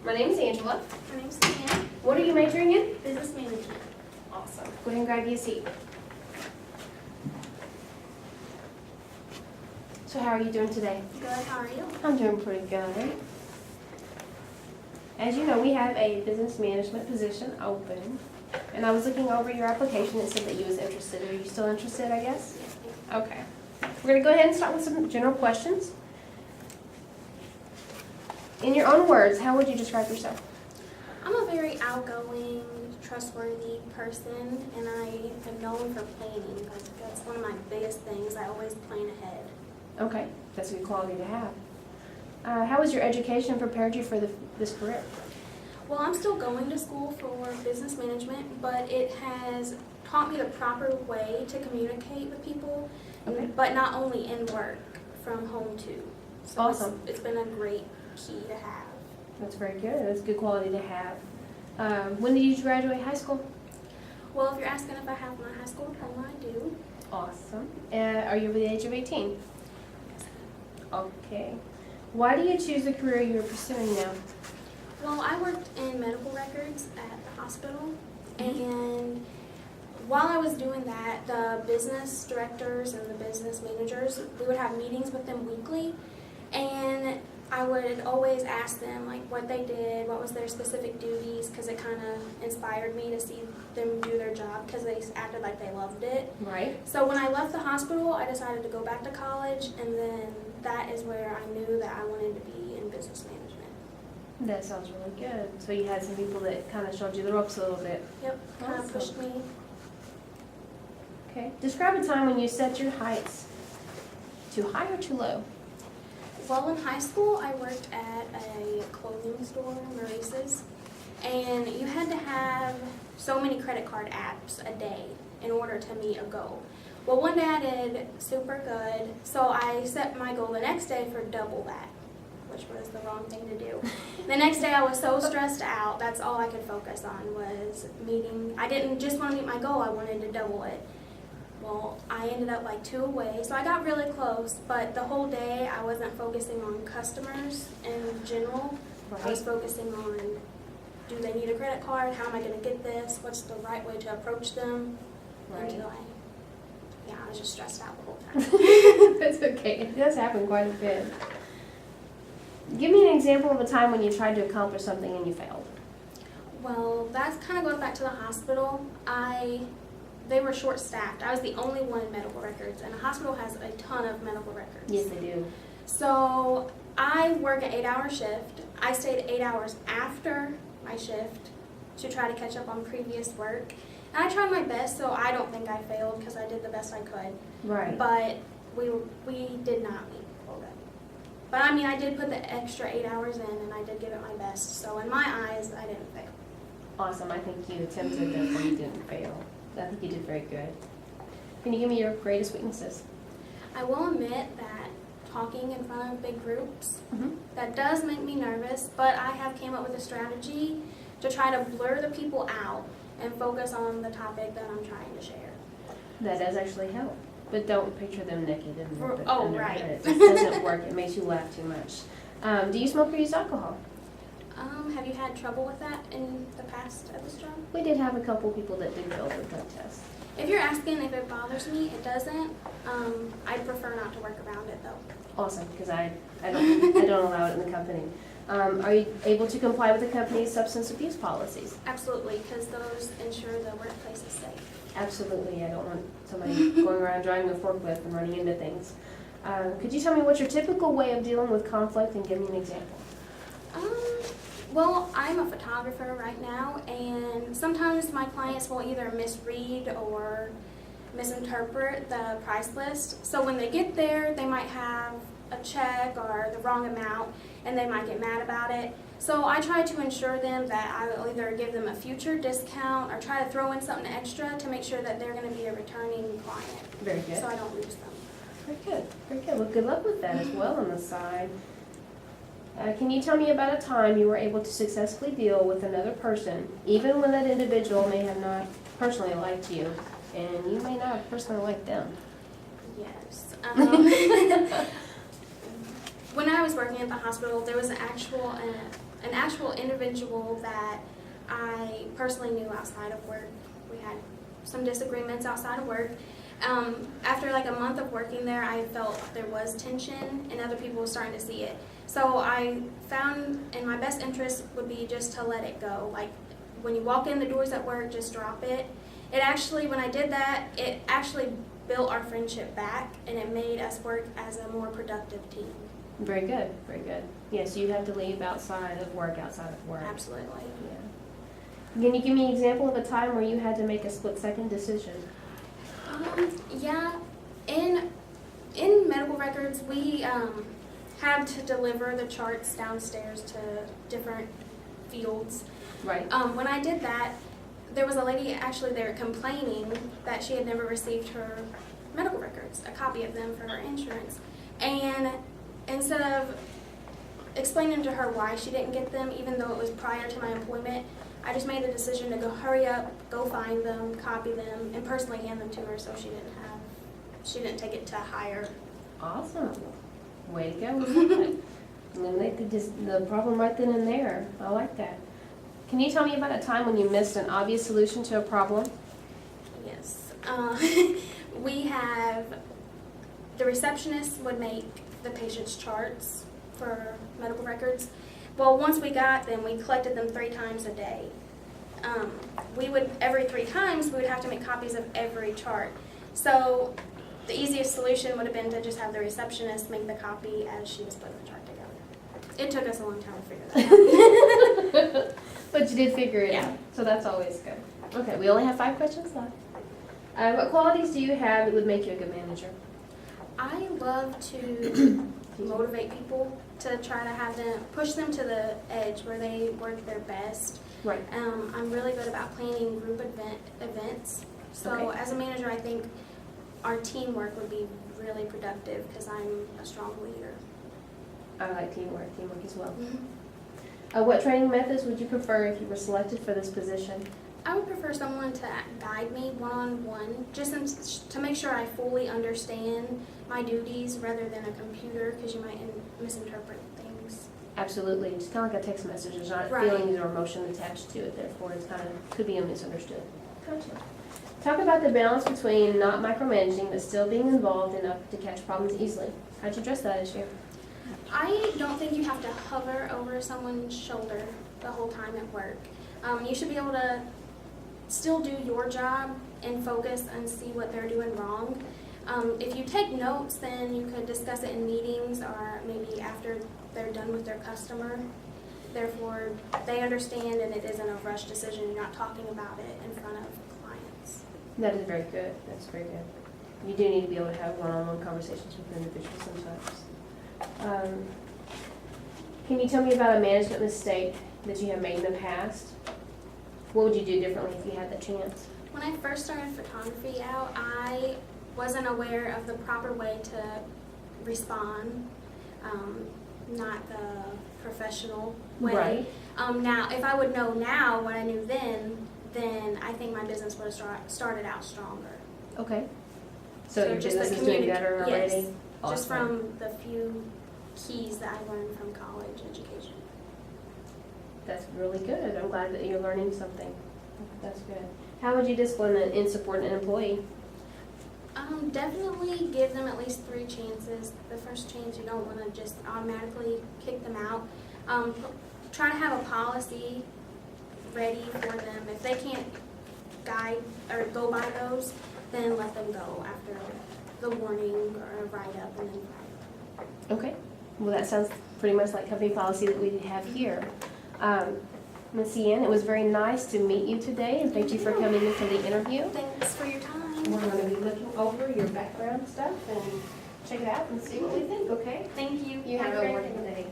My name is Angela. My name's Leanne, What are you majoring in? business management. Awesome. Go ahead and grab you a seat. So how are you doing today? Good, how are you? I'm doing pretty good. As you know, we have a business management position open. And I was looking over your application and said that you was interested. Are you still interested, I guess? Yes, ma'am. Okay. We're going to go ahead and start with some general questions. In your own words, how would you describe yourself? I'm a very outgoing, trustworthy person, and I am known for planning. That's one of my biggest things. I always plan ahead. Okay, that's a good quality to have. How has your education prepared you for this career? Well, I'm still going to school for business management, but it has taught me the proper way to communicate with people, Okay. but not only in work, from home too. So Awesome. it's been a great key to have. That's very good. That's a good quality to have. When did you graduate high school? Well, if you're asking if I have my high school diploma, I do. Awesome. Are you over the age of 18? Okay. Why do you choose the career you're pursuing now? Well, I worked in medical records at the hospital, and while I was doing that, the business directors and the business managers, we would have meetings with them weekly, and I would always ask them like what they did, what was their specific duties, because it kind of inspired me to see them do their job because they acted like they loved it. Right. So when I left the hospital, I decided to go back to college, and then that is where I knew that I wanted to be in business management. That sounds really good. So you had some people that kind of showed you the ropes a little bit. Yep, kind of Awesome. pushed me. Okay. Describe a time when you set your heights too high or too low. Well, in high school, I worked at a clothing store, Maurice's, and you had to have so many credit card apps a day in order to meet a goal. Well, one day I did super good, so I set my goal the next day for double that, which was the wrong thing to do. The next day I was so stressed out, that's all I could focus on was meeting. I didn't just want to meet my goal, I wanted to double it. Well, I ended up like 2 away, so I got really close, but the whole day I wasn't focusing on customers in general. I was focusing on, do they need a credit card? How am I going to get this? What's the right way to approach them? Right. Until I was just stressed out the whole time. That's okay. It does happen quite a bit. Give me an example of a time when you tried to accomplish something and you failed. Well, that's kind of going back to the hospital. They were short-staffed. I was the only one in medical records, and the hospital has a ton of medical records. Yes, they do. So I work an 8-hour shift. I stayed 8 hours after my shift to try to catch up on previous work. And I tried my best, so I don't think I failed because I did the best I could. Right. But we did not meet quota. But I mean, I did put the extra 8 hours in, and I did give it my best. So in my eyes, I didn't fail. Awesome. I think you attempted, therefore you didn't fail. I think you did very good. Can you give me your greatest weaknesses? I will admit that talking in front of big groups, Mm-hmm. that does make me nervous, but I have came up with a strategy to try to blur the people out and focus on the topic that I'm trying to share. That does actually help. But don't picture them naked and Right. It just doesn't work. It makes you laugh too much. Do you smoke or use alcohol? Have you had trouble with that in the past at this job? We did have a couple people that did fail the drug test. If you're asking if it bothers me, it doesn't. I'd prefer not to work around it though. Awesome, because I don't allow it in the company. Are you able to comply with the company's substance abuse policies? Absolutely, because those ensure the workplace is safe. Absolutely. I don't want somebody going around driving a forklift and running into things. Could you tell me what's your typical way of dealing with conflict and give me an example? Well, I'm a photographer right now, and sometimes my clients will either misread or misinterpret the price list. So when they get there, they might have a check or the wrong amount, and they might get mad about it. So I try to ensure them that I will either give them a future discount or try to throw in something extra to make sure that they're going to be a returning client. Very good. So I don't lose them. Very good. Very good. Well, good luck with that as well on the side. Can you tell me about a time you were able to successfully deal with another person, even when that individual may have not personally liked you, and you may not have personally liked them? Yes. When I was working at the hospital, there was an actual individual that I personally knew outside of work. We had some disagreements outside of work. After like a month of working there, I felt there was tension and other people were starting to see it. So I found in my best interest would be just to let it go. Like when you walk in the doors at work, just drop it. It actually, when I did that, it actually built our friendship back and it made us work as a more productive team. Very good, very good. Yes, you have to leave outside of work, Absolutely. Yeah. Can you give me an example of a time where you had to make a split-second decision? Yeah, in medical records, we had to deliver the charts downstairs to different fields. Right. When I did that, there was a lady actually there complaining that she had never received her medical records, a copy of them for her insurance. And instead of explaining to her why she didn't get them, even though it was prior to my employment, I just made the decision to go hurry up, go find them, copy them, and personally hand them to her so she didn't take it to higher. Awesome. Way to go with that. Eliminate the problem right then and there. I like that. Can you tell me about a time when you missed an obvious solution to a problem? Yes. We have, the receptionist would make the patient's charts for medical records. Well, once we got them, we collected them 3 times a day. Every 3 times, we would have to make copies of every chart. So the easiest solution would have been to just have the receptionist make the copy as she was putting the chart together. It took us a long time to figure that out. But you did figure it out, so that's always good. Okay, we only have 5 questions left. What qualities do you have that would make you a good manager? I love to motivate people, to try to have them, push them to the edge where they work their best. Right. I'm really good about planning group events. So Okay. as a manager, I think our teamwork would be really productive because I'm a strong leader. I like teamwork as well. What training methods would you prefer if you were selected for this position? I would prefer someone to guide me one-on-one, just to make sure I fully understand my duties rather than a computer, because you might misinterpret things. Absolutely. It's kind of like a text message. There's not Right. feelings or emotion attached to it, therefore it's kind of could be misunderstood. Gotcha. Talk about the balance between not micromanaging but still being involved enough to catch problems easily. How'd you address that issue? I don't think you have to hover over someone's shoulder the whole time at work. You should be able to still do your job and focus and see what they're doing wrong. If you take notes, then you could discuss it in meetings or maybe after they're done with their customer. Therefore, they understand and it isn't a rush decision. You're not talking about it in front of clients. That is very good. That's very good. You do need to be able to have one-on-one conversations with individuals sometimes. Can you tell me about a management mistake that you have made in the past? What would you do differently if you had the chance? When I first started photography out, I wasn't aware of the proper way to respond, not the professional way. Right. Now, if I would know now what I knew then I think my business would have started out stronger. Okay. So your just the business is doing better already? Yes, Awesome. just from the few keys that I learned from college education. That's really good. I'm glad that you're learning something. That's good. How would you discipline an insubordinate employee? Definitely give them at least 3 chances. The first chance, you don't want to just automatically kick them out. Try to have a policy ready for them. If they can't guide or go by those, then let them go after the warning or a write-up and then fire. Okay. Well, that sounds pretty much like company policy that we have here. Ms. Ian, it was very nice to meet you today, and thank you for coming in for the interview. Thanks for your time. We're going to be looking over your background stuff and check it out and see what we think, okay? Thank you. You have a great wonderful day. day.